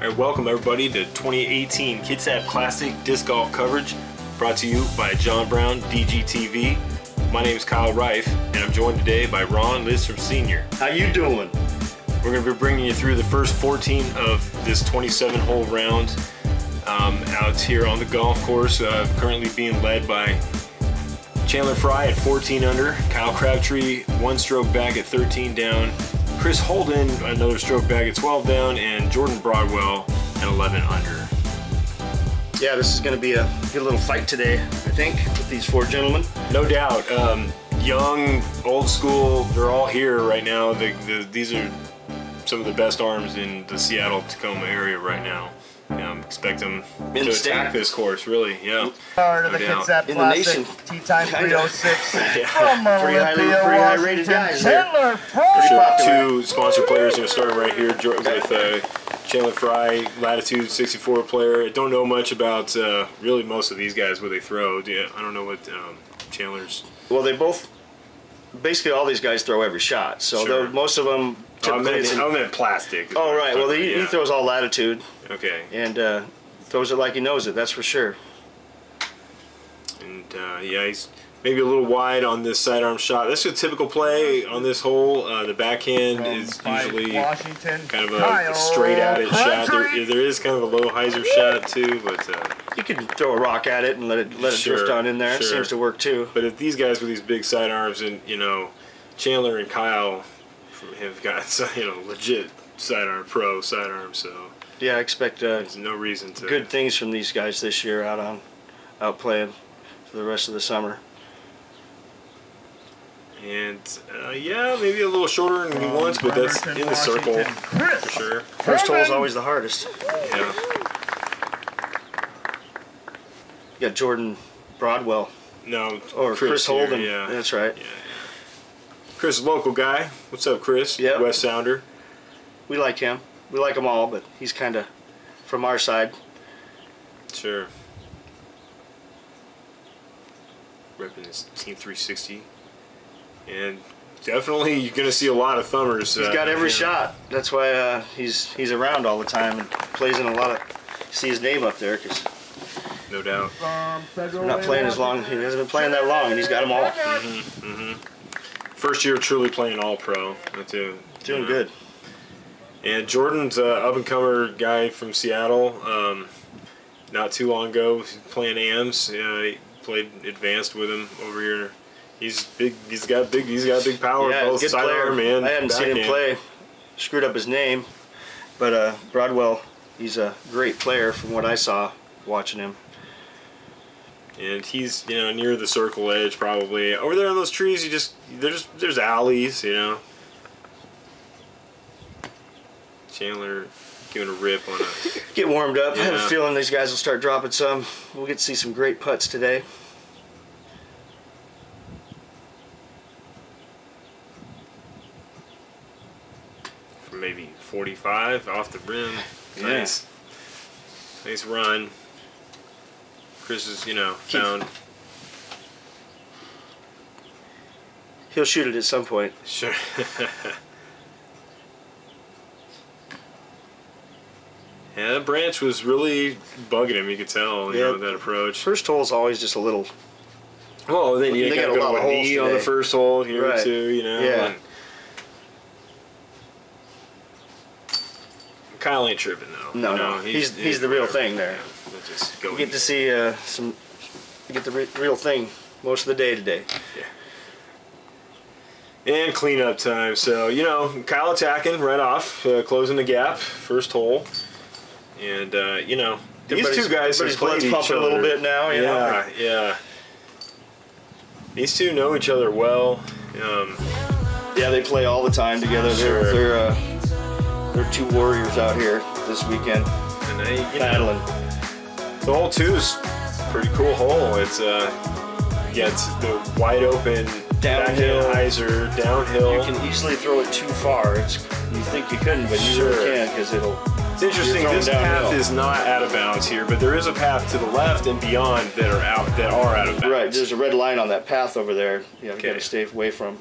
Alright, welcome everybody to 2018 Kitsap Classic disc golf coverage, brought to you by John Brown DGTV. My name is Kyle Rife, and I'm joined today by Ron Lidstrom Sr. How you doing? We're going to be bringing you through the first 14 of this 27-hole round out here on the golf course, currently being led by Chandler Fry at 14 under, Kyle Crabtree 1 stroke back at 13 down, Chris Holden another stroke back at 12 down, and Jordan Broadwell at 11 under. Yeah, this is going to be a good little fight today, I think, with these four gentlemen. No doubt. Young, old school, they're all here right now. These are some of the best arms in the Seattle-Tacoma area right now. Expect them to attack this course, really, yeah. Part of the Kitsap Classic, tea time 306. Yeah. From pretty high rated guys there. Chandler Fry. Two sponsor players, starting right here with Chandler Fry, Latitude 64 player. I don't know much about really most of these guys, what they throw. Yeah, I don't know what Chandler's. Well, they both, basically all these guys throw every shot, so Sure. most of them I meant plastic. Oh, right. Well, he throws all Latitude. Okay. And throws it like he knows it, that's for sure. And yeah, he's maybe a little wide on this sidearm shot. That's a typical play on this hole. The backhand is usually kind of a straight at it shot. There is kind of a low hyzer shot too, but you can throw a rock at it and let it drift on in there. It seems to work too. But if these guys with these big sidearms, and Chandler and Kyle have got legit pro sidearms, so yeah, I expect there's no reason to good things from these guys this year out playing for the rest of the summer. And yeah, maybe a little shorter than he wants, but that's in the circle for sure. First hole is always the hardest. Yeah. You got Jordan Broadwell. No, or Chris Holden. Yeah, that's right. Yeah. Chris is a local guy. What's up, Chris? Yeah. West Sounder. We like him. We like them all, but he's kind of from our side. Sure. Repping his Team 360. And definitely you're going to see a lot of thumbers. He's got every shot. That's why he's around all the time and plays in a lot of... See his name up there, because... No doubt. We're not playing as long. He hasn't been playing that long, and he's got them all. First year truly playing all pro. Too. Doing good. And Jordan's an up-and-comer guy from Seattle. Not too long ago, playing AMs. He played advanced with him over here. He's big. He's got big power. Yeah, both sidearm and I hadn't seen him play. Screwed up his name, but Broadwell. He's a great player from what I saw watching him. And he's near the circle edge probably. Over there on those trees, there's alleys, Chandler giving a rip on a... Get warmed up. I have a feeling these guys will start dropping some. We'll get to see some great putts today. From maybe 45 off the rim. Yeah. Nice run. Chris is, found... He'll shoot it at some point. Sure. Yeah, that branch was really bugging him, you could tell, that approach. First hole's always just a little... Well, then you got to go to a knee on the first hole here, too, Yeah. And Kyle ain't tripping, though. No, he's the real thing there. Yeah, just go you get to see you get the real thing most of the day today. Yeah. And cleanup time. So, Kyle attacking right off, closing the gap, first hole. And, these two guys have played each other a little bit now. Yeah. These two know each other well. Yeah, they play all the time together. Sure. They're two warriors out here this weekend. And they, battling. The hole 2 is a pretty cool hole. It's it's the wide open downhill hyzer, downhill. You can easily throw it too far. You think you couldn't, but you really can, because it'll... It's interesting. This path is not out of bounds here, but there is a path to the left and beyond that are out of bounds. Right. There's a red line on that path over there. You got to stay away from.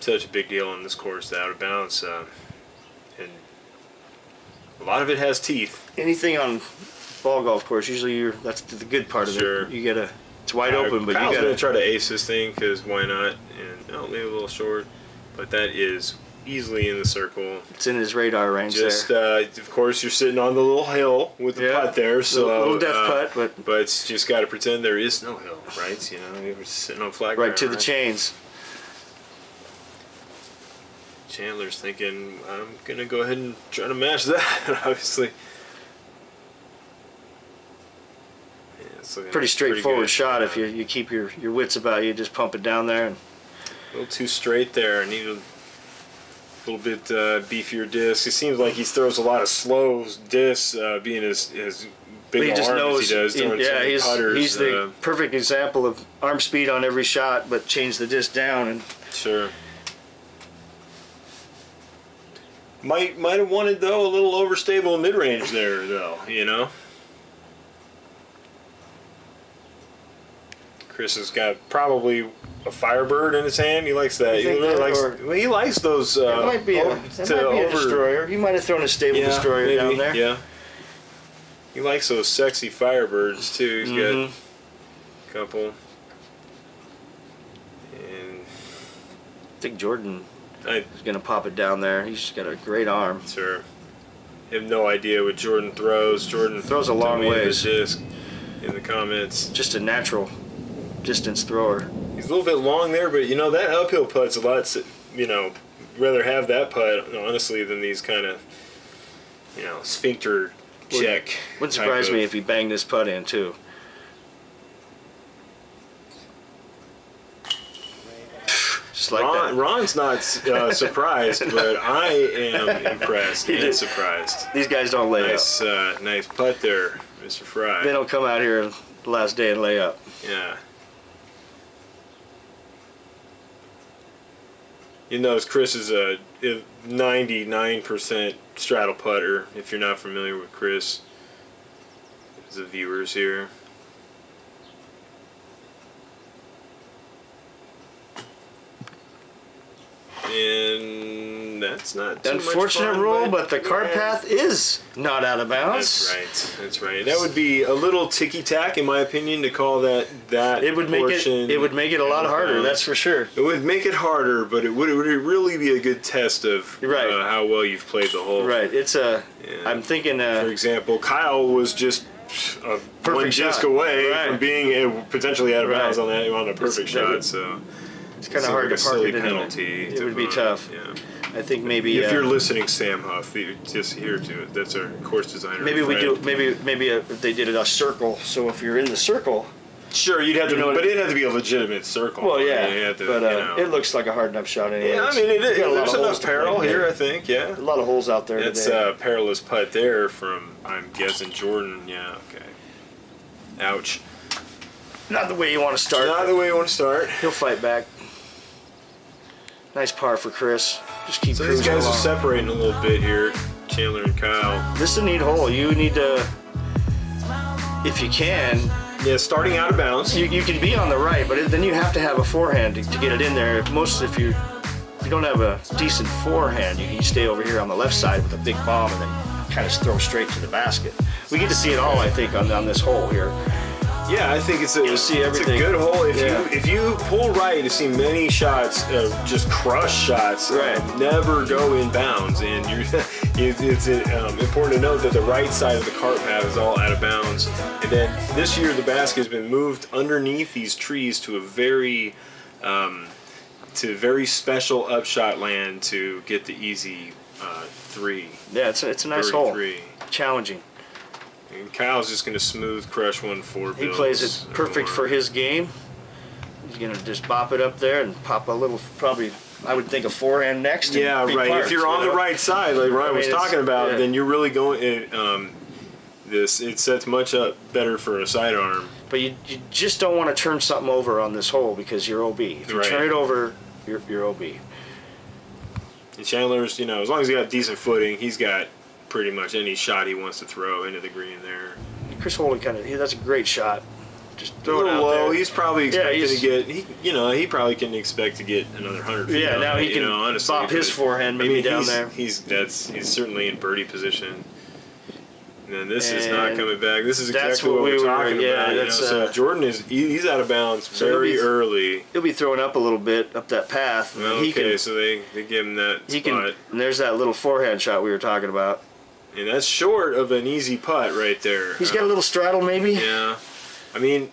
Such a big deal on this course, the out of bounds, and A lot of it has teeth. Anything on ball golf course, usually that's the good part of it. You gotta, it's wide open, but Kyle's you gotta gonna try to ace this thing, because why not? And maybe a little short, but that is easily in the circle. It's in his radar range. Just of course, you're sitting on the little hill with the putt there, so a little death putt, but it's just got to pretend there is no hill, right? You know, you're sitting on flat ground, right to the chains. Chandler's thinking, I'm gonna go ahead and try to match that. Obviously, yeah, it's pretty straightforward shot. If you keep your wits about you, just pump it down there. And a little too straight there. I need a little bit beefier disc. It seems like he throws a lot of slow discs, being as big an arm as he does. He's the perfect example of arm speed on every shot, but change the disc down. And sure. Might have wanted, though, a little overstable mid-range there, though, you know? Chris has got probably a Firebird in his hand. He likes that. He likes those. That might be a destroyer. He might have thrown a stable destroyer down there. Yeah. He likes those sexy Firebirds too. He's got a couple. And I think Jordan is going to pop it down there. He's got a great arm. Sure. I have no idea what Jordan throws. Jordan throws a long ways. Disc in the comments. Just a natural distance thrower. He's a little bit long there, but you know that uphill putt's a lot. You know, rather have that putt honestly than these kind of, you know, sphincter check. Wouldn't surprise me if he banged this putt in too. Just like that. Ron's not surprised, but I am impressed and surprised. These guys don't lay up. Nice putt there, Mr. Fry. They don't come out here the last day and lay up. Yeah. You notice Chris is a 99% straddle putter. If you're not familiar with Chris, the viewers here. And that's not too much fun. Unfortunate rule, but the cart path is not out of bounds. That's right. That's right. That would be a little ticky-tack, in my opinion, to call that it would make it a lot harder. That's for sure. It would make it harder, but it would really be a good test of how well you've played the hole. Right. It's a. I'm thinking. For example, Kyle was just a one disc away from being potentially out of bounds on a perfect shot. So. It's kind of hard to park it in. Penalty. It would be tough. Yeah. I think maybe if you're listening, Sam Huff, just here to it. That's our course designer. Maybe we do. Maybe if they did it a circle. So if you're in the circle, sure, you'd have to. But it'd have to be a legitimate circle. Well, yeah. But it looks like a hard enough shot anyway. Yeah, I mean, there's enough peril here. I think. Yeah. A lot of holes out there. It's a perilous putt there from, I'm guessing, Jordan. Yeah. Okay. Ouch. Not the way you want to start. Not the way you want to start. He'll fight back. Nice par for Chris. Just keep cruising these guys along. are separating a little bit here, Chandler and Kyle. This is a neat hole. You need to, if you can. Yeah, starting out of bounds. You can be on the right, but then you have to have a forehand to get it in there. If you don't have a decent forehand, you can stay over here on the left side with a big bomb and then kind of throw straight to the basket. We get to see it all, I think, on this hole here. Yeah, I think it's a good hole. If you pull right, you see many shots, just crush shots, never go in bounds. And it's important to note that the right side of the cart path is all out of bounds. And then this year, the basket has been moved underneath these trees to a very special upshot land to get the easy 3. Yeah, it's a nice hole. Challenging. And Kyle's just going to smooth crush 1-4. He plays it perfect for his game. He's going to just bop it up there and pop a little, probably, I would think, a forehand next. Yeah, right. Parts, if you're on the right side, like Ryan was talking about, then you're really going. It sets much up better for a sidearm. But you just don't want to turn something over on this hole because you're OB. If you turn it over, you're OB. And Chandler's, as long as he got decent footing, he's got pretty much any shot he wants to throw into the green there. Chris Holden that's a great shot. Just throw it out low. there. He's probably expecting to get. He probably can expect to get another 100 feet. Yeah, now he can honestly, bop his forehand maybe down there. He's certainly in birdie position. And this is not coming back. This is exactly what we're talking about. You know? So Jordan he's out of bounds very early. He'll be throwing up a little bit up that path. Okay, so they give him that spot. And there's that little forehand shot we were talking about. And that's short of an easy putt right there. He's got a little straddle maybe. Yeah. I mean,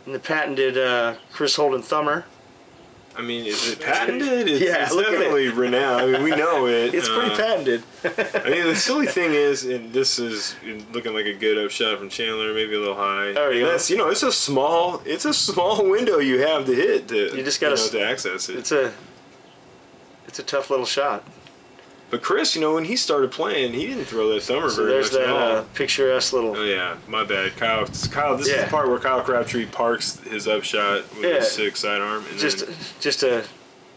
in the patented Chris Holden thumber. I mean, is it patented? It's definitely renowned. I mean, we know it. It's pretty patented. I mean, the silly thing is, and this is looking like a good up shot from Chandler, maybe a little high. There you go. That's, it's a small window you have to hit to you just gotta to access it. It's a tough little shot. But Chris, when he started playing, he didn't throw that thumber very much at all. There's that picturesque little... Oh, yeah. My bad. Kyle, this is the part where Kyle Crabtree parks his upshot with his 6 sidearm. And this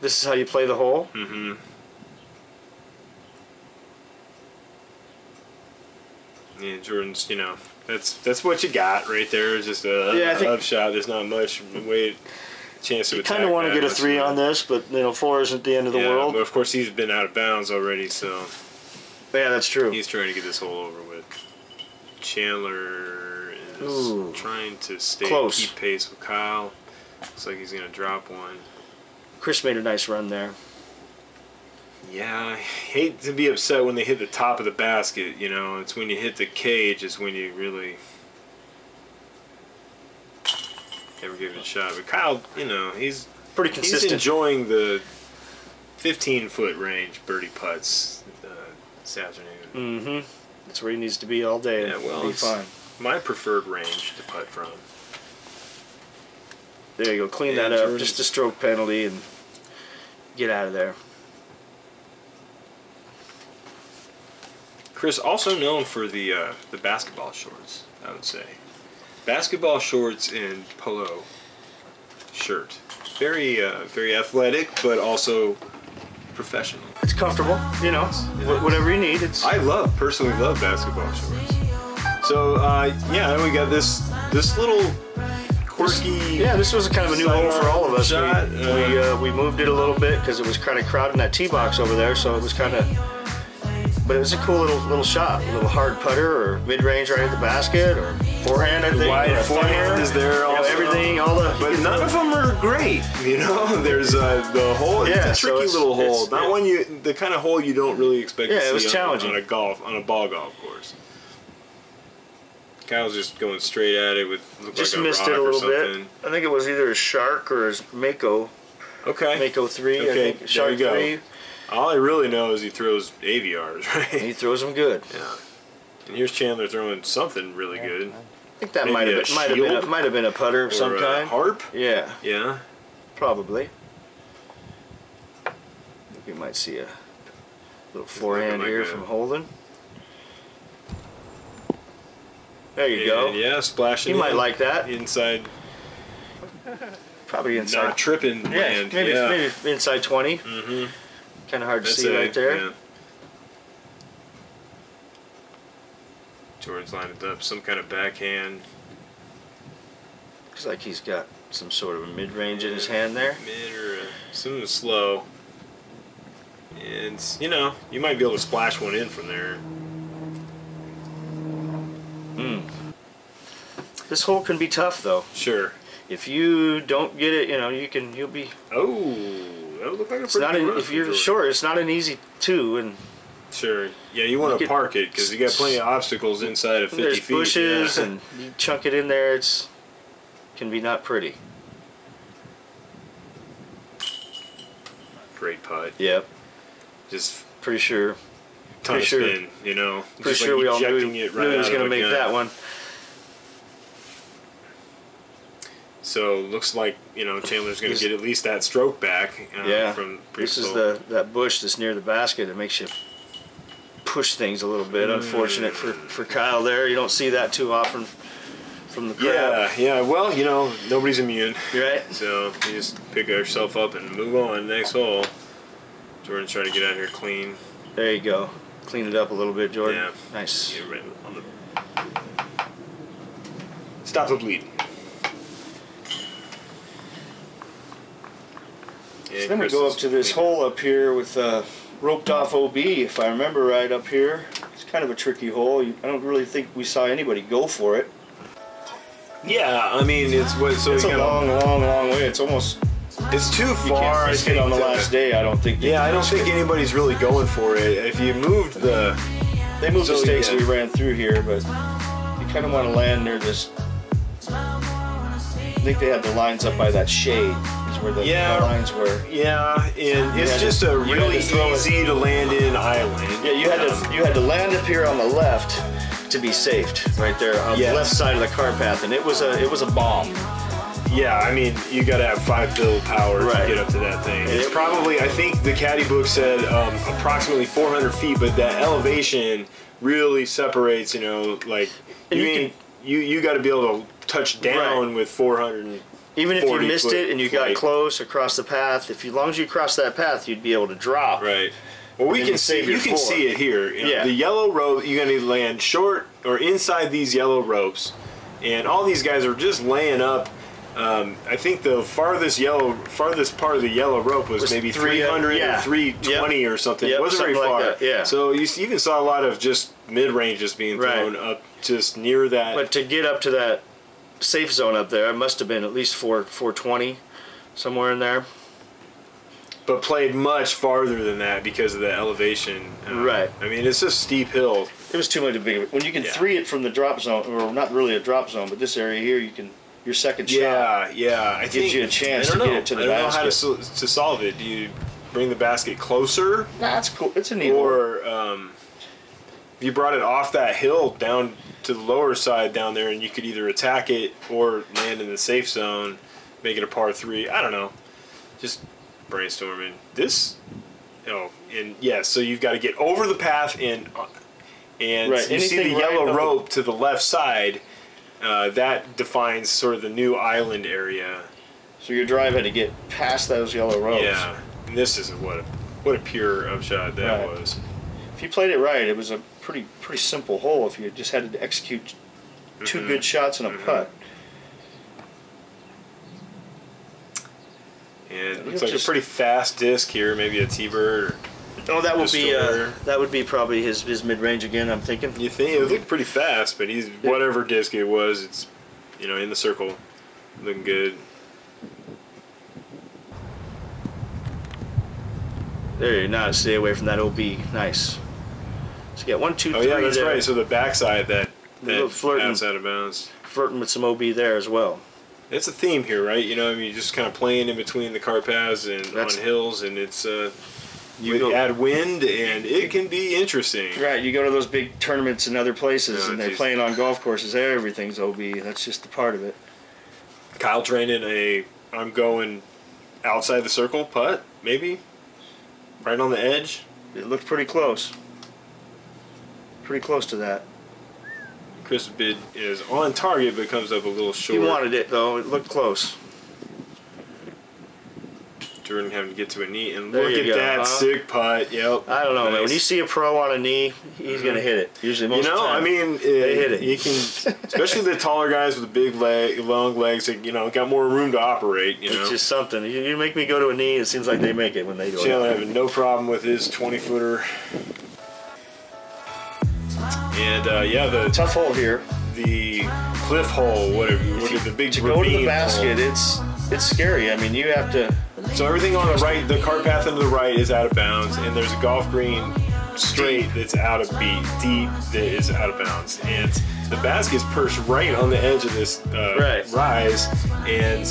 is how you play the hole? Mm-hmm. Yeah, Jordan's, that's what you got right there. Just a upshot. There's not much chance to attack. You kind of want to get a 3 on this, but 4 isn't the end of the world. But of course he's been out of bounds already, so yeah, that's true. He's trying to get this hole over with. Chandler is trying to keep pace with Kyle. Looks like he's gonna drop one. Chris made a nice run there. Yeah, I hate to be upset when they hit the top of the basket. It's when you hit the cage is when you really never give it a shot. But Kyle, he's pretty consistent. He's enjoying the 15-foot range birdie putts this afternoon. Mm-hmm. That's where he needs to be all day. Yeah, well, be fine. My preferred range to putt from. There you go. Clean that up. Just a stroke penalty and get out of there. Chris, also known for the basketball shorts, I would say. Basketball shorts and polo shirt. Very athletic, but also professional. It's comfortable, whatever you need. I personally love basketball shorts. So we got this little quirky. Yeah, this was kind of a new hole for all of us. We moved it a little bit because it was kind of crowded in that tee box over there, so it was kind of. But it was a cool little shot, a little hard putter or mid-range right at the basket or forehand, I think. Wide forehand is there also. Everything, but none of them are great, There's the hole, it's a tricky little hole. Not one the kind of hole you don't really expect to see it was challenging. on a ball golf course. Kyle's just going straight at it with just like a missed rock it a little bit. I think it was either a shark or a Mako. Okay. Mako 3, okay. I think. Shark 3. All I really know is he throws AVRs, right? He throws them good. Yeah. And here's Chandler throwing something really good. I think that might have been a putter of some kind. Harp? Yeah. Yeah. Probably. I think we might see a little forehand here from Holden. There you go. Yeah, splashing. He might like that. Inside. Probably inside. Not tripping land. Maybe inside 20. Mm-hmm. Kind of hard to see right there. Yeah. Jordan's lined it up. Some kind of backhand. Looks like he's got some sort of a mid-range in his hand there. Mid or something slow. And, you might be able to splash one in from there. This hole can be tough, though. Sure. If you don't get it, you'll be... Oh, that would look like a pretty good run. If you're short, it's not an easy 2. And sure. Yeah, you want to park it because you got plenty of obstacles inside of 50 there's feet. There's bushes, and you chunk it in there, can be not pretty. Great putt. Yep. Just pretty sure. Ton of spin, Pretty sure we all knew he was going to make that one. So looks like Chandler's going to get at least that stroke back. From this is that bush that's near the basket that makes you push things a little bit. Unfortunate for Kyle there. You don't see that too often from the crowd. Yeah. Well, nobody's immune. Right. So you just pick yourself up and move on. Next hole. Jordan's trying to get out here clean. There you go. Clean it up a little bit, Jordan. Yeah. Nice. Get right on the... Stop the bleeding. It's going to go up to this hole up here with roped off OB, if I remember right up here. It's kind of a tricky hole. I don't really think we saw anybody go for it. Yeah, I mean, it's a long way. It's almost... It's too far. You can't risk it on the last day, I don't think. Yeah, I don't think anybody's really going for it. If you moved the... They moved the stakes we ran through here, but you kind of want to land near this... I think they had the lines up by that shade. Is where the lines were. Yeah, and it's just a really easy to land in island. Yeah, you had to land up here on the left to be safed, right there on the left side of the car path, and it was a bomb. Yeah, I mean, you got to have 5 build power to get up to that thing. It's probably, I think the caddy book said approximately 400 feet, but that elevation really separates, you know, like, you got to be able to touch down with 400. Even if you missed it and you got close across the path, as long as you cross that path, you'd be able to drop. Right. Well, you can see it here. You know, the yellow rope, you're going to land short or inside these yellow ropes, and all these guys are just laying up. I think the farthest part of the yellow rope was maybe 300 or 320 or something. It wasn't very far. Like that, So you even saw a lot of just mid-ranges being thrown up just near that. But to get up to that safe zone up there, it must have been at least 420, somewhere in there. But played much farther than that because of the elevation. Right. I mean, it's a steep hill. It was too much big. When you can 3 it from the drop zone, or not really a drop zone, but this area here, you can... Your second shot I gives you a chance to get it to the basket. I don't know how to solve it. Do you bring the basket closer? Nah, that's cool. It's a neat Or if you brought it off that hill down to the lower side down there, and you could either attack it or land in the safe zone, make it a par 3. I don't know. Just brainstorming. So you've got to get over the path and you see the yellow rope to the left side. That defines sort of the new island area. So your drive had to get past those yellow ropes. Yeah, and this is what a pure upshot that was. If you played it right, it was a pretty simple hole. If you just had to execute 2 good shots and a putt. And it looks like a pretty fast disc here, maybe a T-bird. Oh, that would be probably his mid-range again, I'm thinking. You think? It looked pretty fast, but he's whatever disc it was, it's in the circle, looking good. There you go. Stay away from that OB. Nice. So you got 1, 2, 3. Oh yeah, that's right. So the backside that flirting outside of bounds, flirting with some OB there as well. It's a theme here, right? You're just kind of playing in between the car paths and on hills, and it's. You add wind, and it can be interesting. Right, you go to those big tournaments in other places, and they're playing on golf courses. Everything's OB. That's just a part of it. Kyle trained in I'm going outside the circle putt, maybe, right on the edge. It looked pretty close. Pretty close to that. Chris' bid is on target, but comes up a little short. He wanted it, though. It looked close. Jordan having to get to a knee, and look at that sick putt. Yep. I don't know, man. When you see a pro on a knee, he's gonna hit it. Usually, most of the time. I mean, they hit it. You can, especially the taller guys with the big long legs. That, got more room to operate. It's just something. You make me go to a knee. It seems like they make it when they go. Chandler having no problem with his 20-footer. And the tough hole here. The cliff hole, whatever. The big to go to the basket, it's scary. I mean, you have to. So everything on the right, the cart path on the right is out of bounds, and there's a golf green straight that's out of deep that is out of bounds, and the basket's perched right on the edge of this rise, and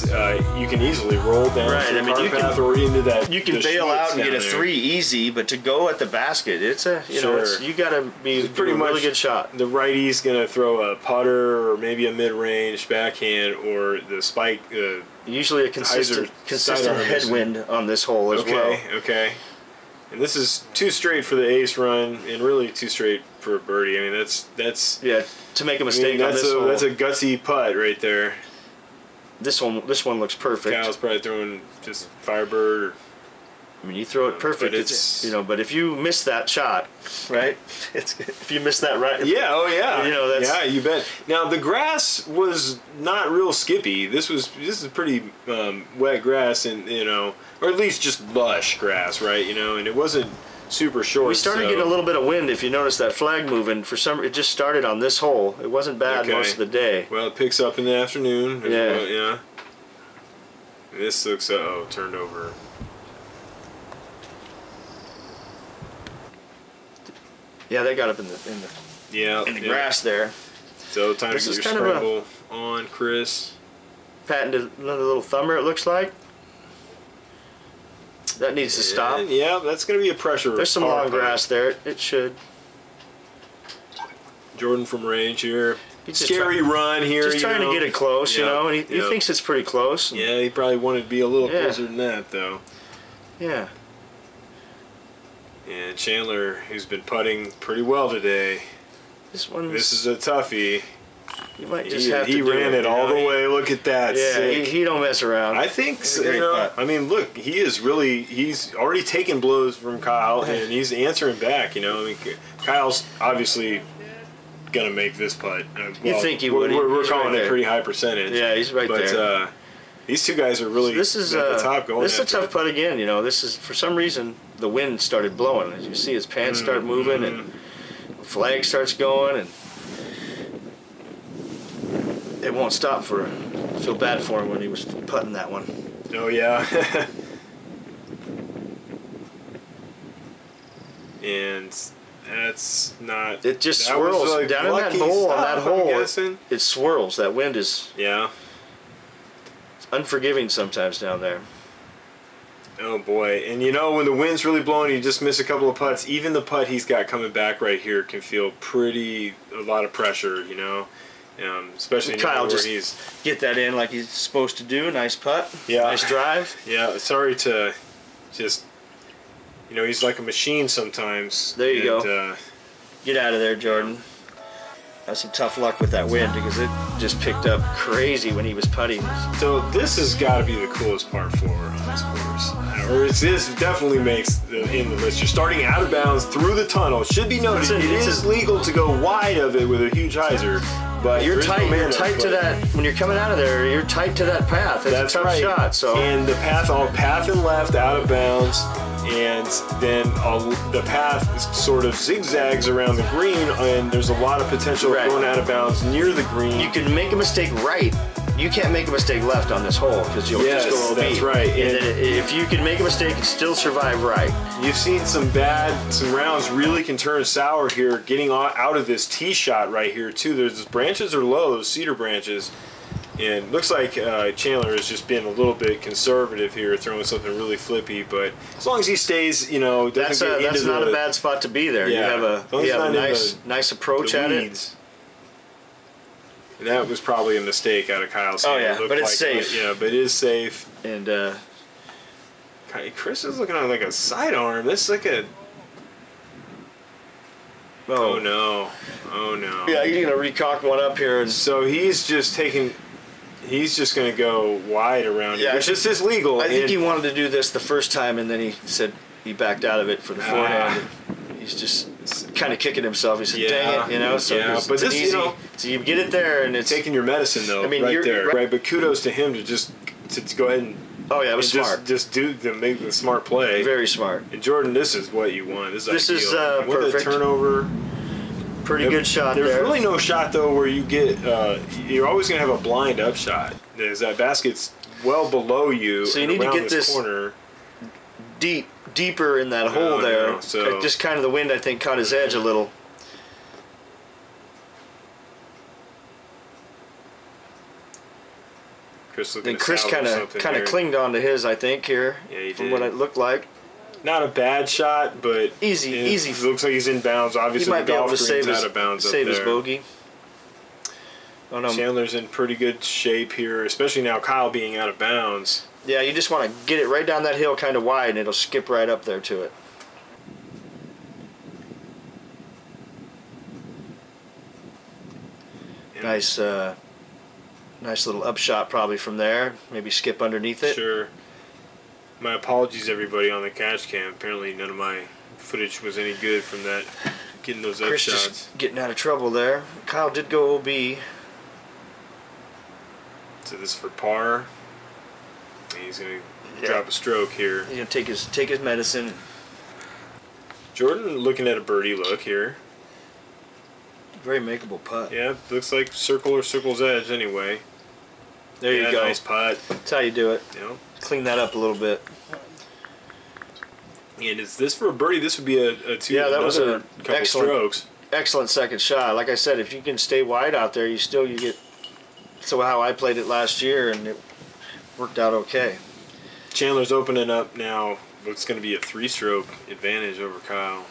you can easily roll down the cart path or into that. You can bail out and get a 3 easy, but to go at the basket, it's a you got to be pretty much really good shot. The righty's gonna throw a putter or maybe a mid-range backhand or the spike. Usually a consistent headwind on this hole as well. Okay. And this is too straight for the ace run, and really too straight for a birdie. I mean, that's to make a mistake on this hole. That's a gutsy putt right there. This one looks perfect. Kyle's probably throwing just Firebird. I mean, you throw it perfect. But it's but if you miss that shot, right? If you miss that right. Yeah. Oh yeah. That's, you bet. Now the grass was not real skippy. This is pretty wet grass, and or at least just lush grass, right? And it wasn't super short. We started getting a little bit of wind. If you notice that flag moving, it just started on this hole. It wasn't bad most of the day. Well, it picks up in the afternoon. Yeah. Well, yeah. This looks turned over. Yeah, they got up in the grass there. So time to get your scramble on, Chris. Patented another little thumber, it looks like. That needs to stop. Yeah, that's going to be a pressure. There's some long grass there. It should. Jordan from range here. Scary run here. Just trying to get it close, you know. And he thinks it's pretty close. Yeah, he probably wanted to be a little closer than that, though. Yeah. And Chandler, who's been putting pretty well today. This is a toughie. You might just have to do ran it all the way. Look at that. Yeah, he don't mess around. I think so, I mean, look, he's already taken blows from Kyle, and he's answering back, you know. I mean, Kyle's obviously gonna make this putt. You think he would? We're calling it pretty high percentage. Yeah, he's right there. But these two guys are really at the top going. This is a tough putt again. You know, this is, for some reason, the wind started blowing. As you see, his pants start moving, and the flag starts going, and it won't stop for. I feel bad for him when he was putting that one. Oh yeah. And that's not. It just swirls down in that hole. On that hole, it swirls. That wind is. Yeah. It's unforgiving sometimes down there. Oh boy! And you know, when the wind's really blowing, you just miss a couple of putts. Even the putt he's got coming back right here can feel a lot of pressure. You know, especially Kyle where just get that in like he's supposed to do. Nice putt. Yeah. Nice drive. Yeah. Sorry to just. You know, he's like a machine sometimes. There you go. Get out of there, Jordan. Had some tough luck with that wind because it just picked up crazy when he was putting. So this has got to be the coolest par 4 on this course. Or this definitely makes in the list. You're starting out of bounds through the tunnel. It should be noted, it is legal to go wide of it with a huge hyzer. But you're tight. You're tight to that. When you're coming out of there, you're tight to that path. It's a tough shot. So and the path and left out of bounds. And then the path sort of zigzags around the green, and there's a lot of potential going out of bounds near the green. You can make a mistake right. You can't make a mistake left on this hole because you'll just go OB. That's right. And then if you can make a mistake and still survive right. You've seen some rounds really can turn sour here, getting out of this tee shot right here too. Those branches are low, those cedar branches. And looks like Chandler has just been a little bit conservative here, throwing something really flippy. But as long as he stays, you know, that's not a bad spot to be there. Yeah, you have a nice approach at it. And that was probably a mistake out of Kyle's hand. Oh yeah, but it's safe. Yeah, but it is safe. And Chris is looking on like a sidearm. This is like a. Oh no! Oh no! Yeah, he's gonna recock one up here, and so he's just taking. He's just going to go wide around it, which is legal. I think he wanted to do this the first time, and then he said he backed out of it for the forehand. He's just kind of kicking himself. He said, "Dang it," you know. So but this, easy. So you get it there, and it's taking your medicine though. I mean, right there, right? But kudos to him to go ahead and. Oh yeah, it was smart. Just make the smart play. Very smart. And Jordan, this is what you want. This is perfect. With a turnover. Pretty good shot there. There's really no shot though where you get. You're always going to have a blind up shot. As that basket's well below you. So you need to get this corner deeper in that hole there. No, so just kind of the wind, I think, caught his edge a little. Chris kind of clinged onto his, I think, here. Yeah, he from did. what it looked like. Not a bad shot, but easy. It looks like he's in bounds. Obviously, he might the golf be able to save his bogey. Oh, no. Chandler's in pretty good shape here, especially now Kyle being out of bounds. Yeah, you just want to get it right down that hill kind of wide, and it'll skip right up there to it. Nice little upshot probably from there. Maybe skip underneath it. Sure. My apologies, everybody, on the catch cam. Apparently, none of my footage was any good from that, getting those upshots. Chris just getting out of trouble there. Kyle did go OB. So this is for par. And he's going to drop a stroke here. He's going to take his medicine. Jordan looking at a birdie look here. Very makeable putt. Yeah, looks like circle or circle's edge anyway. There you go. Nice putt. That's how you do it. You know? Clean that up a little bit. And is this for a birdie? This would be a two. Yeah, that was a couple excellent strokes. Excellent second shot. Like I said, if you can stay wide out there, you get. So how I played it last year, and it worked out okay. Chandler's opening up now. What's going to be a 3-stroke advantage over Kyle.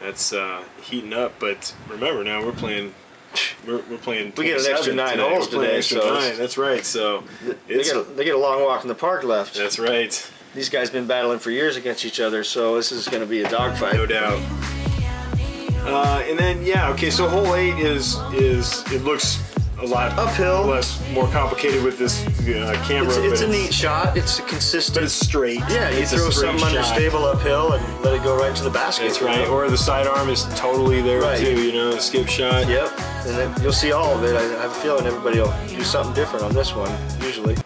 That's heating up, but remember now we're playing. We're playing. We get an extra 9 holes today, extra so 9. That's right. So they get a long walk in the park left. That's right. These guys been battling for years against each other, so this is going to be a dogfight. No doubt. And then yeah, okay. So hole 8 is it looks a lot uphill, more complicated with this camera. It's a neat shot. It's a consistent. But it's straight. Yeah, you throw something understable uphill and let it go right to the basket. That's right. Or the sidearm is totally there too. You know, the skip shot. Yep. And then you'll see all of it. I have a feeling everybody will do something different on this one usually.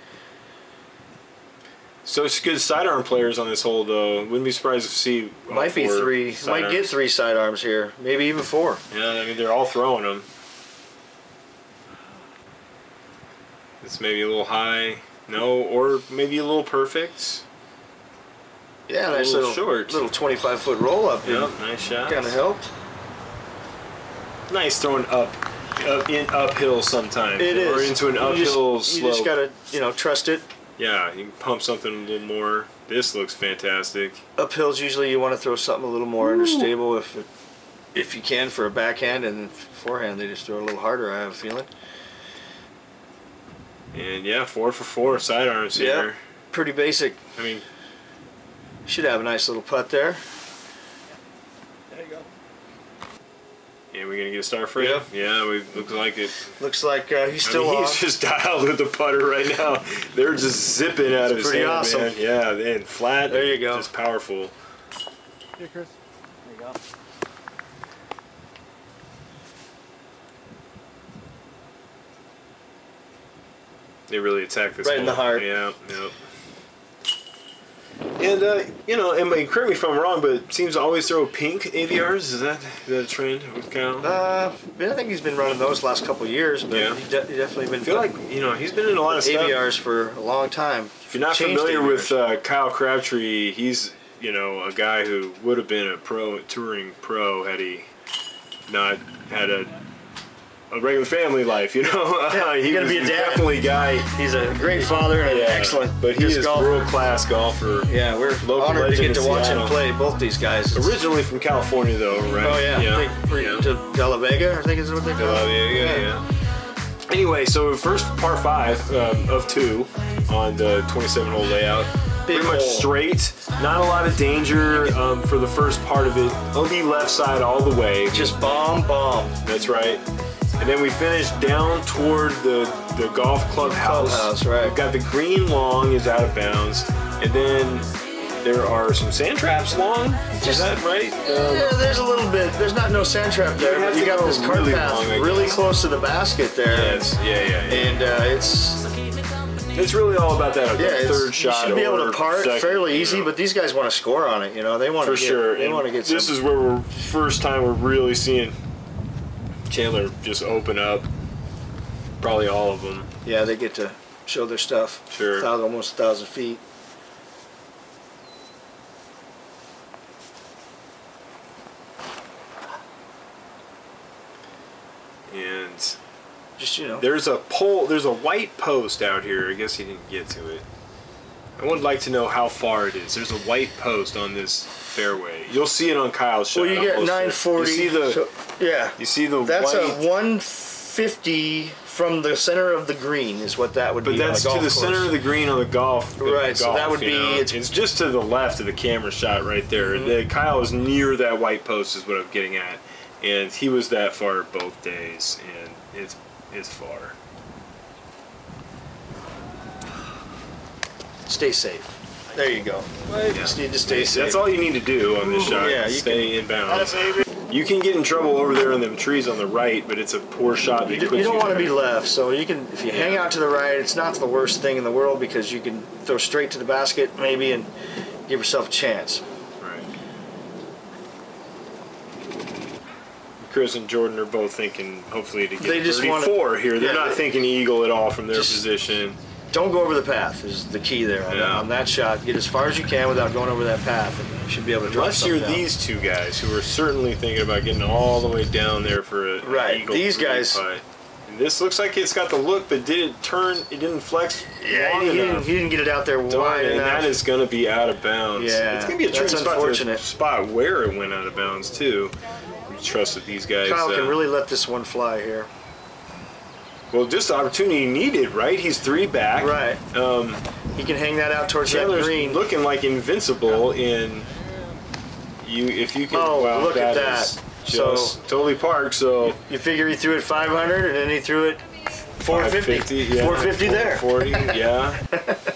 So it's good sidearm players on this hole, though. Wouldn't be surprised to see. Might be 3. Might get 3 sidearms here. Maybe even 4. Yeah, I mean they're all throwing them. It's maybe a little high, no, or maybe a little perfect. Yeah, nice little short, little 25-foot roll up. Yep, nice shot. Kind of helped. Nice throwing uphill sometimes. It is. Or into an uphill slope. You just gotta, trust it. Yeah, you can pump something a little more. This looks fantastic. Uphills usually you want to throw something a little more understable if you can for a backhand, and forehand they just throw a little harder. I have a feeling. And yeah, 4 for 4 sidearms here. Yeah, pretty basic. I mean, should have a nice little putt there. There you go. Yeah, we're gonna get a start for you. Yeah, we looks like it. Looks like he's still on. He's just dialed with the putter right now. They're just zipping out of his hand, awesome. man. Yeah, and flat. There you go. Just powerful. Here, Chris. There you go. They really attack this right in the heart. Yeah, yeah. And and correct me if I'm wrong, but it seems to always throw pink AVRs. Is that a trend with Kyle? I think he's been running those last couple of years, but he definitely been. I feel like he's been in a lot of AVRs for a long time. If you're not familiar with Kyle Crabtree, he's a guy who would have been a touring pro had he not had a regular family life, Yeah, he's gonna be a dad. Definitely guy. He's a great father and an excellent, but he is world-class golfer. Yeah, we're honored to get to watch him play. Both these guys. Originally from California, though, right? Oh yeah, to De La Vega, I think is what they call it. De La Vega, yeah. Anyway, so first par 5 of 2 on the 27-hole layout. Pretty much straight, not a lot of danger for the first part of it. It'll be left side all the way. Just bomb. That's right. And then we finished down toward the golf clubhouse. Right. We've got the green long is out of bounds, and then there are some sand traps long. Is that right? Yeah, there's a little bit. There's no sand trap there, but you got this cart path really close to the basket there. Yes. Yeah. And it's really all about that third shot. You should be able to part fairly easy, but these guys want to score on it. They want to sure. They want to get. This is where first time we're really seeing Chandler just open up. Probably all of them. Yeah, they get to show their stuff. Sure. Almost 1,000 feet. And just there's a pole. There's a white post out here. I guess he didn't get to it. I would like to know how far it is. There's a white post on this fairway. You'll see it on Kyle's shot. Well, you get 940. You see the You see the that's white. A 150 from the center of the green is what that would be. But that's to the center of the green on the golf. Right. So that would be. It's just to the left of the camera shot right there. Mm-hmm. Kyle is near that white post is what I'm getting at, and he was that far both days, and it's far. Stay safe. There you go. You just need to stay safe. That's all you need to do on this shot. Yeah, you stay in bounds. You can get in trouble over there in them trees on the right, but it's a poor shot. You don't want to be left, so you can. If you hang out to the right, it's not the worst thing in the world because you can throw straight to the basket maybe and give yourself a chance. Right. Chris and Jordan are both thinking, hopefully, to get They just birdie wanna- 4 here. They're yeah, not thinking eagle at all from their position. Don't go over the path is the key there on that shot. Get as far as you can without going over that path, and you should be able to drop Unless you're something down. these two guys who are certainly thinking about getting all the way down there for a eagle. These guys. Putt. And this looks like it's got the look, but did it turn? It didn't flex long enough. He didn't get it out there wide And enough. that is going to be out of bounds. Yeah, it's going to be a tricky spot where it went out of bounds too. We trust that these guys. Kyle can really let this one fly here. Well, just the opportunity needed, right? He's 3 back. Right. He can hang that out towards Chandler's that green. looking like invincible in you. If you can, look at that. Is just totally parked. So you figure he threw it 500, and then he threw it 450. Yeah, 450 there. 40. Yeah.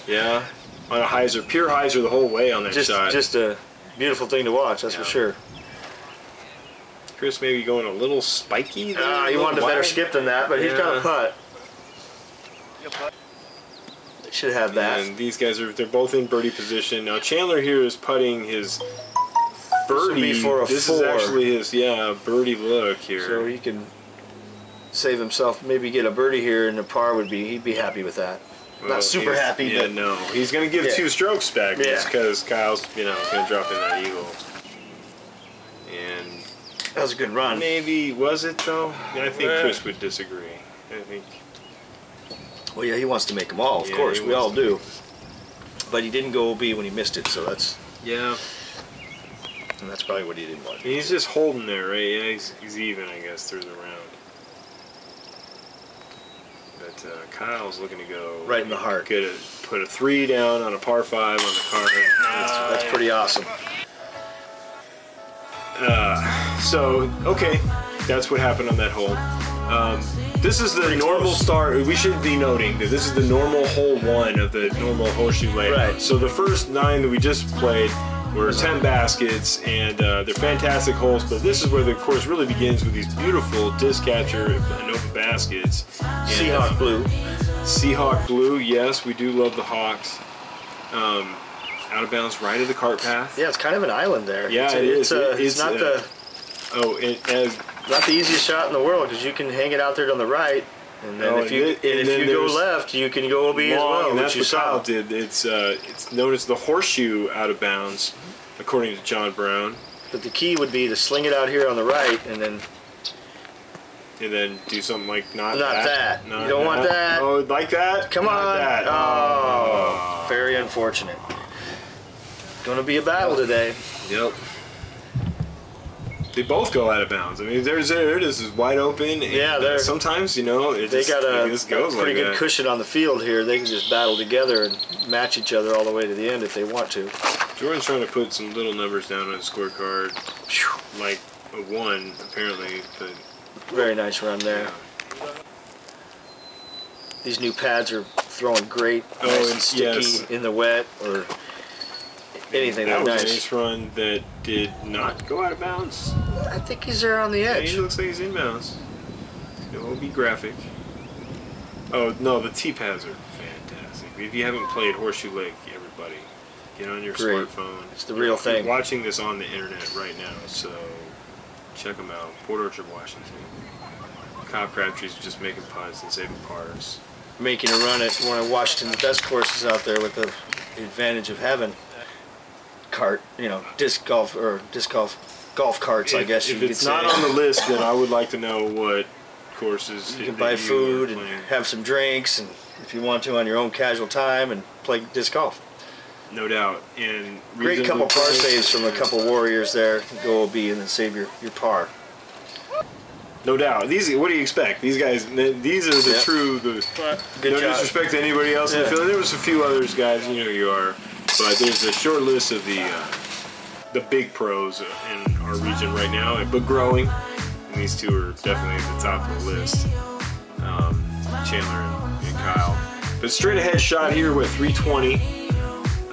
Yeah. On a hyzer, pure hyzer the whole way on that shot. Just a beautiful thing to watch. That's for sure. Chris maybe going a little spiky there. He wanted a better skip than that, but he's got a putt. They should have that. And these guys they're both in birdie position. Now Chandler here is putting his birdie. This is actually his birdie look here. So he can save himself, maybe get a birdie here, and the par would be, he'd be happy with that. Well, not super happy, but no, he's going to give 2 strokes back just because Kyle's going to drop in that eagle. And that was a good run. Maybe was it though? I think Chris would disagree. I think. Well, yeah, he wants to make them all. Of course, we all do. But he didn't go OB when he missed it, so that's and that's probably what he didn't want. He's just holding there, right? Yeah, he's even, I guess, through the round. But Kyle's looking to go right in the heart. Put a 3 down on a par 5 on the card. That's pretty awesome. So, okay, that's what happened on that hole. This is the normal start. We should be noting that this is the normal hole 1 of the normal Horseshoe Lake. Right. So the first 9 that we just played were 10 baskets, and they're fantastic holes, but this is where the course really begins with these beautiful disc catcher and open baskets. Seahawk blue. Seahawk blue, yes, we do love the Hawks. Out of bounds right of the cart path. Yeah, it's kind of an island there. Yeah, it's not not the easiest shot in the world, because you can hang it out there on the right, and then if you go left, you can go OB as well. And that's what Kyle did. It's known as the horseshoe out of bounds, according to John Brown. But the key would be to sling it out here on the right, and then do something like not that. Not you don't want that. Oh, like that? Come on. That. Oh, very unfortunate. Going to be a battle today. Yep. They both go out of bounds. I mean, there it is, wide open. And sometimes, they got a pretty good cushion on the field here. They can just battle together and match each other all the way to the end if they want to. Jordan's trying to put some little numbers down on his scorecard, like a 1 apparently, but very nice run there. Yeah. These new pads are throwing great, nice and sticky in the wet or anything that like was nice. A nice run that did not go out of bounds. I think he's there on the edge. He looks like he's in bounds. It will be graphic. Oh no, the tee pads are fantastic. If you haven't played Horseshoe Lake, everybody, get on your smartphone. It's the real thing. You're watching this on the internet right now, so check them out. Port Orchard, Washington. Kyle Crabtree's just making putts and saving pars. Making a run at one of Washington's best courses out there with the advantage of having disc golf golf carts, I guess you could say. If it's not on the list, then I would like to know what courses. You can buy food and have some drinks, and if you want to on your own casual time, and play disc golf. No doubt. And great couple par saves from a couple warriors there. Go OB and then save your par. No doubt. What do you expect? These guys, these are the true. No disrespect to anybody else in the field. There was a few others, guys. You know who you are. But there's a short list of the big pros in our region right now, but growing. And these two are definitely at the top of the list. Chandler and Kyle. But straight ahead shot here with 320.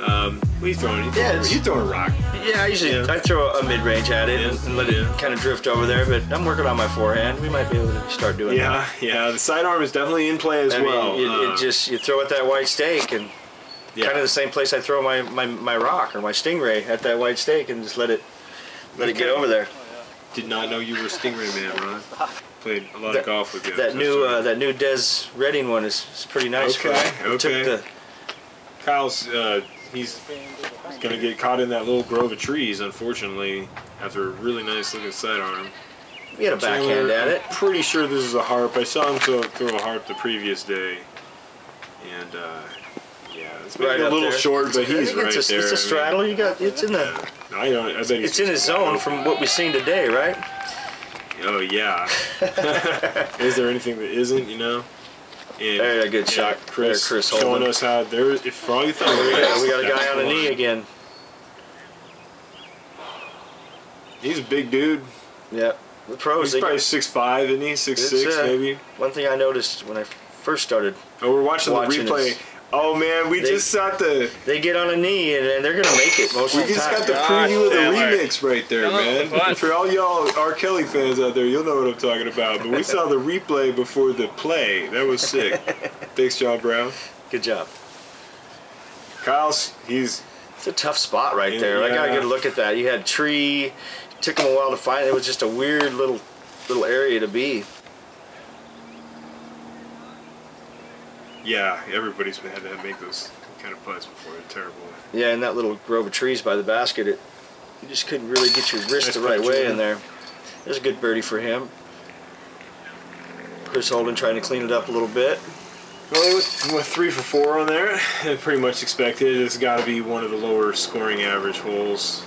What are you throwing? You throwing a rock? Yeah, I throw a mid-range at it and let it kind of drift over there. But I'm working on my forehand. We might be able to start doing that. Yeah. The sidearm is definitely in play as well. You throw at that white stake and kind of the same place I throw my rock or my stingray at that white stake and just let it get over there. did not know you were a Stingray man, Ron. Played a lot of golf with you. That new Des Redding one is pretty nice. Okay. Kyle's he's gonna get caught in that little grove of trees, unfortunately, after a really nice looking sidearm. We had a backhand at it. I'm pretty sure this is a harp. I saw him throw a harp the previous day, and yeah, it's maybe a little short, but he's right there. It's a straddle. You got it's in the. I don't. I bet it's in his zone from what we've seen today, right? Oh yeah. Is there anything that isn't? You know. And, a good shot, Chris Holden. Showing us how there. If for all you thought, we got a guy on a knee again. He's a big dude. Yep. The pros. He's probably 6'5", isn't he? 6'6", maybe. One thing I noticed when I first started. Oh, we're watching the replay. Oh man, we just saw They get on a knee and they're gonna make it most of the time. We just got the preview of the remix right there, man. For all y'all R. Kelly fans out there, you'll know what I'm talking about. But we saw the replay before the play. That was sick. Thanks, John Brown. Good job. Kyle's, it's a tough spot right there. Yeah. I got a good look at that. You had tree. It took him a while to find it. It was just a weird little area to be. Yeah, everybody's had to make those kind of putts before. They're terrible. Yeah, in that little grove of trees by the basket, you just couldn't really get your wrist the right way in there. There's a good birdie for him. Chris Holden trying to clean it up a little bit. Well, he went 3 for 4 on there. And pretty much expected. It's got to be one of the lower scoring average holes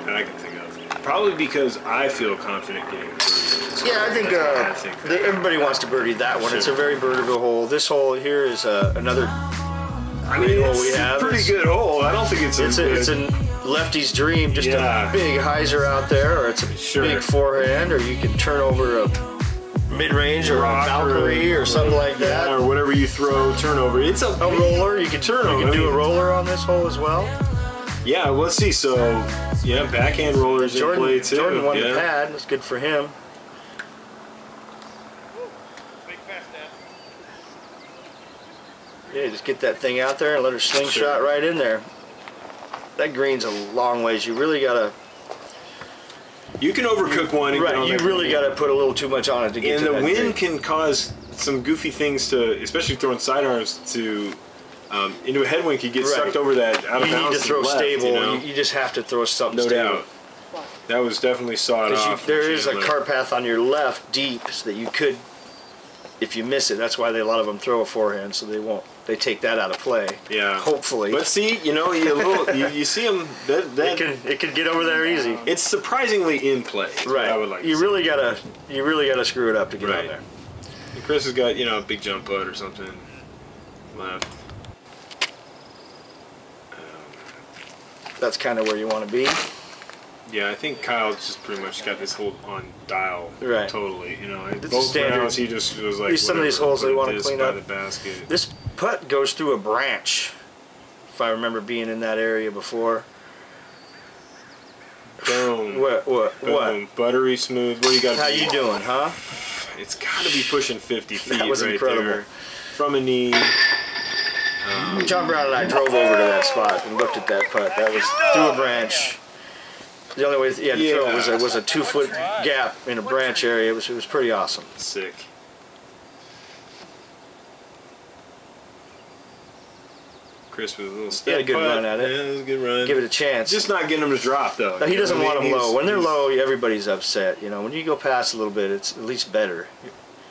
that I can think of. Probably because I feel confident getting the birdie. So yeah, I think everybody wants to birdie that one. Sure. It's a very birdieable hole. This hole here is another hole we have. Pretty good hole. I don't think it's a lefty's dream. Just a big hyzer out there, or it's a big forehand, or you can turn over a mid-range or a Valkyrie or something like that, or whatever you throw. Turn over. It's a roller. You can do a roller on this hole as well. Yeah, let's see. So, yeah, backhand rollers in play too. Jordan won the pad. That's good for him. Yeah, just get that thing out there and let her slingshot right in there. That green's a long ways. You really gotta. You can overcook one. Right, you really gotta put a little too much on it to get to that. And the wind can cause some goofy things to, especially throwing sidearms to. Into a headwind could get sucked over that out of bounds. You need to throw left, stable. You know? You just have to throw something stable. No doubt. That was definitely sawed off. There is a cart path on your left deep so that you could, if you miss it, that's why a lot of them throw a forehand, so they won't. They take that out of play. Yeah. Hopefully. But see, you know, you see them. It can get over there easy. It's surprisingly in play. Right. I would like. You really gotta screw it up to get out there. And Chris has got a big jump putt or something left. That's kind of where you want to be. Yeah, I think Kyle just pretty much got this whole on dial totally. You know, both rounds he just was like, some of these holes they want to clean up. The basket. This putt goes through a branch, if I remember being in that area before. Boom. What? Buttery smooth. What do you got? How you doing, huh? It's got to be pushing 50 feet. That was right incredible. There. From a knee. John Brown and I drove over to that spot and looked at that putt. That was through a branch. The only way you had to throw it was a 2-foot gap in a branch area. It was pretty awesome. Sick. Chris with a little step. He had a good run at it. Yeah, it was a good run. Give it a chance. Just not getting them to drop though. No, he doesn't want them low. When they're low, everybody's upset. You know, when you go past a little bit, it's at least better.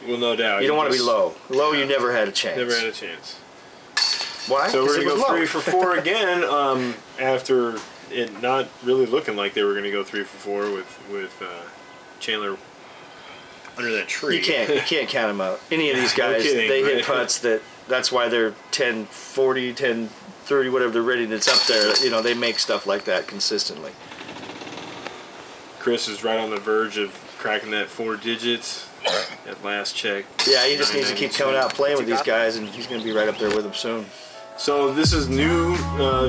Well, no doubt. You don't want to be low. Low, you never had a chance. Never had a chance. Why? So we're going to go 3 for 4 again after it not really looking like they were going to go 3 for 4 with Chandler under that tree. You can't count them out. Any of these guys, they hit putts that's why they're 10-40, 10-30, whatever they're rated. It's up there. You know, they make stuff like that consistently. Chris is right on the verge of cracking that 4 digits at last check. Yeah, he just needs to keep coming out playing with these guys, and he's going to be right up there with them soon. So this is new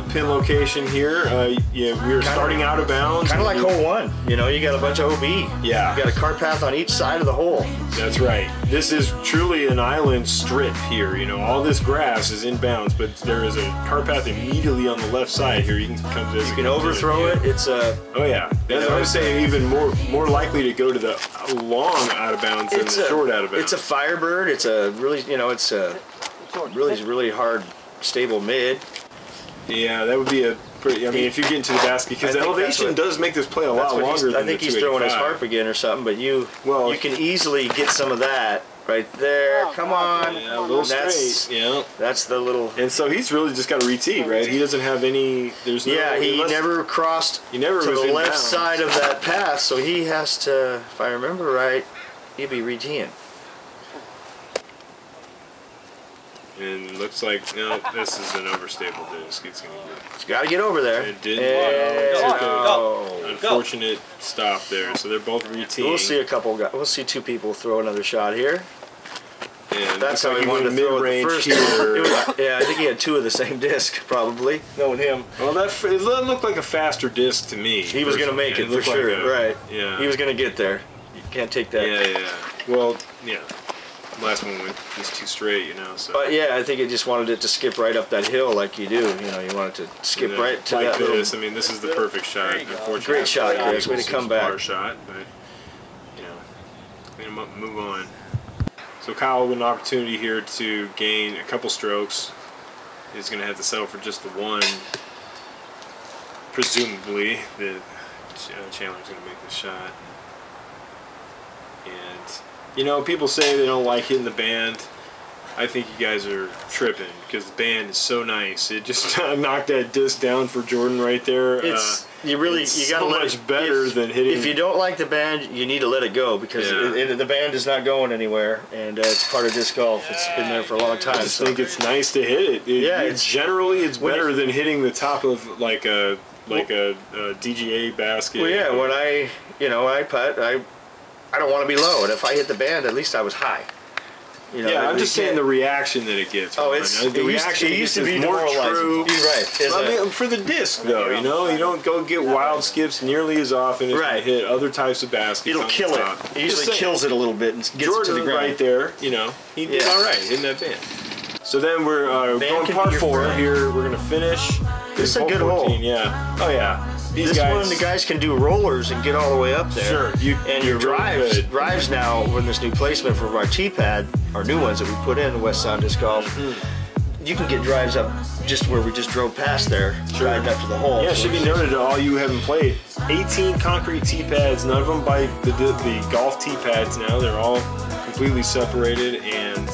pin location here. Yeah, we're starting out of bounds. Kind of like hole 1. You know, you got a bunch of OB. Yeah. You got a cart path on each side of the hole. That's right. This is truly an island strip here. You know, all this grass is in bounds, but there is a cart path immediately on the left side here. You can come to this. You can overthrow it. It's a. Oh yeah. That's, I would say even more likely to go to the long out of bounds than the short out of bounds. It's a Firebird. It's a really, you know, it's a really hard, stable mid. Yeah, that would be a pretty. I mean, if you get into the basket, because the elevation does make this play a lot longer. I think he's throwing his harp again or something, but you can easily get some of that right there. Come on, yeah, a little straight. Yeah, that's the little. And so he's really just got to re-tee, right? He doesn't have any. There's no. Yeah, he never crossed. He never to was the in left bounds. side of that path, so he has to. If I remember right, he'd be re-teeing. And it looks like, no, this is an overstable disc. It's going to get. It's got to get over there. It did. Go. Unfortunate stop there. So they're both re-teeing. We'll see a couple guys. We'll see 2 people throw another shot here. And that's how he wanted to throw it the first. Yeah, I think he had 2 of the same disc, probably. Knowing him. Well, it looked like a faster disc to me. He was going to make it for sure. Right. Yeah. He was going to get there. You can't take that. Yeah. Well, yeah. Last one went just too straight, you know. So. But yeah, I think it just wanted it to skip right up that hill like you do. You know, you want it to skip right to like that this. I mean, this is the perfect shot. Unfortunately, great shot, Chris. Way to come back. Shot, but you know, clean him up, and move on. So Kyle with an opportunity here to gain a couple strokes. He's going to have to settle for just the one. Presumably, Chandler's going to make this shot. And you know, people say they don't like hitting the band. I think you guys are tripping because the band is so nice. It just knocked that disc down for Jordan right there. It's you gotta so let much better than hitting. If you don't like the band, you need to let it go because the band is not going anywhere, and it's part of disc golf. It's been there for a long time. I just think it's nice to hit it. It's better than hitting the top of like a DGA basket. Well, yeah. When I putt, I don't want to be low, and if I hit the band, at least I was high. You know, yeah, I'm just saying the reaction that it gets. Oh, the reaction used to be more demoralizing. true. You're right. I mean, for the disc, though, you know, you don't go get wild skips nearly as often as you hit other types of baskets. It'll kill it. It usually kills it a little bit and gets Jordan it to the ground. right there, you know, he did all right hitting that band. So then we're going par 4 here. We're gonna finish. This is a good hole. Yeah. Oh yeah. This one, the guys can do rollers and get all the way up there. Sure. Your drives now, with this new placement for our T-pad, our new ones that we put in West Sound Disc Golf, you can get drives up just where we just drove past there, driving up to the hole. Yeah, it should be noted to all you haven't played. 18 concrete T-pads, none of them by the golf T-pads now. They're all completely separated and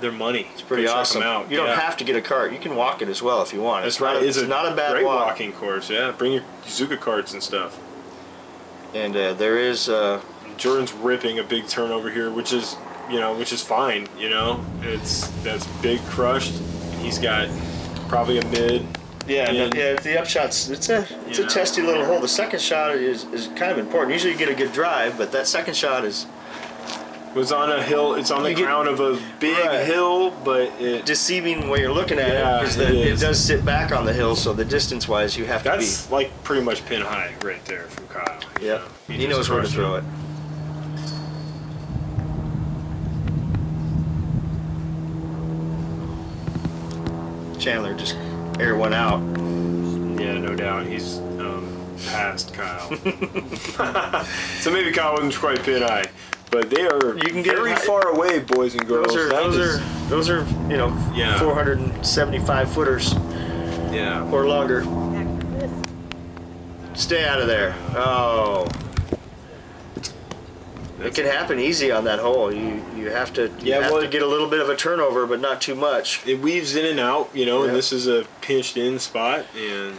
they're money. It's pretty awesome. You don't have to get a cart. You can walk it as well if you want. That's right. It's not a bad great walking course. Yeah, bring your Zuka carts and stuff. And there is Jordan's ripping a big turnover here, which is fine. You know, that's big crushed. He's got probably a mid. Yeah, the upshots. It's a testy little hole. The second shot is kind of important. Usually you get a good drive, but that second shot is. Was on a hill. It's on the crown of a big hill, but deceiving when you're looking at it because it does sit back on the hill. So the distance-wise, you have to be. That's like pretty much pin high right there from Kyle. Yeah, he knows where to throw it. Chandler just air one out. Yeah, no doubt. He's past Kyle. So maybe Kyle wasn't quite pin high. But they are very far away, boys and girls. Those are 475 footers. Yeah. Or longer. Stay out of there. Oh. It can happen easy on that hole. You have to to get a little bit of a turnover, but not too much. It weaves in and out, you know, and this is a pinched in spot, and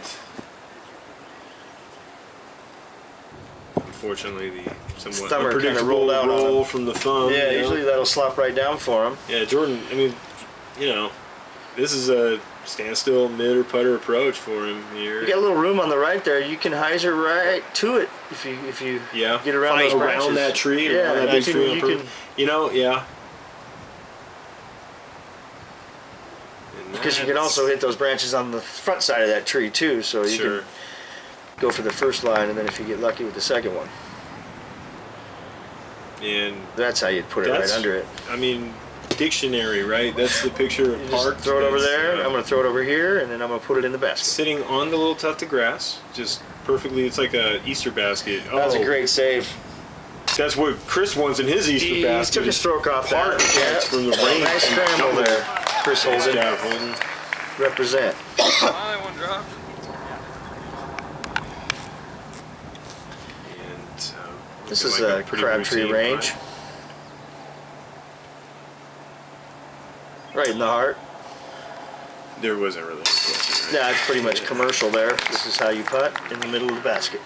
unfortunately the somewhat unpredictable roll from the thumb. Yeah, usually that'll slop right down for him. Yeah, Jordan, I mean, you know, this is a standstill mid or putter approach for him here. You got a little room on the right there. You can hyzer right to it if you get around those branches. Around that tree, around that big tree. You know, yeah. Because you can also hit those branches on the front side of that tree too, so you can go for the first line, and then if you get lucky with the second one. And that's how you'd put it right under it. I mean, dictionary, right? That's the picture of park. Throw it over there. I'm going to throw it over here, and then I'm going to put it in the basket. Sitting on the little tuft of grass, just perfectly. It's like a Easter basket. That's a great save. That's what Chris wants in his Easter basket. He took a stroke off that. Yeah, from the rain. Nice scramble there, Chris Holden. Represent. One drop. This is a Crabtree range. Right in the heart. There wasn't really a question, right? Yeah, it's pretty much commercial there. This is how you putt in the middle of the basket.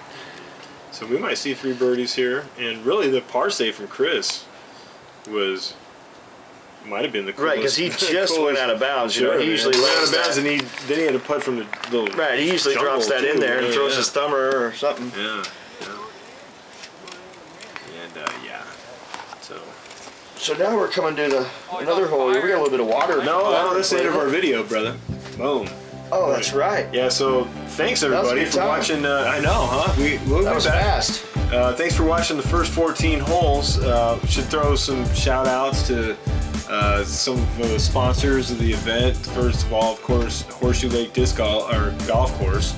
So we might see 3 birdies here, and really the par save from Chris might have been the coolest. Right, because he just went out of bounds. Sure, you know, he usually went out of bounds, that. and then he had to putt from the little. Right, he usually drops that in there and throws his thumber or something. Yeah. So now we're coming to another hole. We got a little bit of water. No, that's the end of our video, brother. Boom. Oh, that's right. Yeah, so thanks everybody for watching. I know, huh? That was fast. Thanks for watching the first 14 holes. Should throw some shout outs to some of the sponsors of the event. First of all, of course, Horseshoe Lake Golf Course.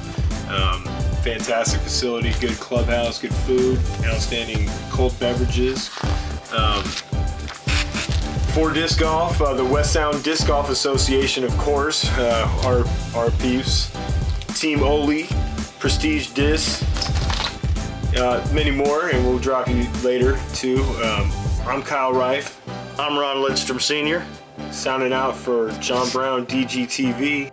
Fantastic facility, good clubhouse, good food, outstanding cold beverages. For disc golf, the West Sound Disc Golf Association, of course, our peeps, Team Oli, Prestige Disc, many more, and we'll drop you later too. I'm Kyle Rife. I'm Ron Lindstrom Sr. Sounding out for John Brown DGTV.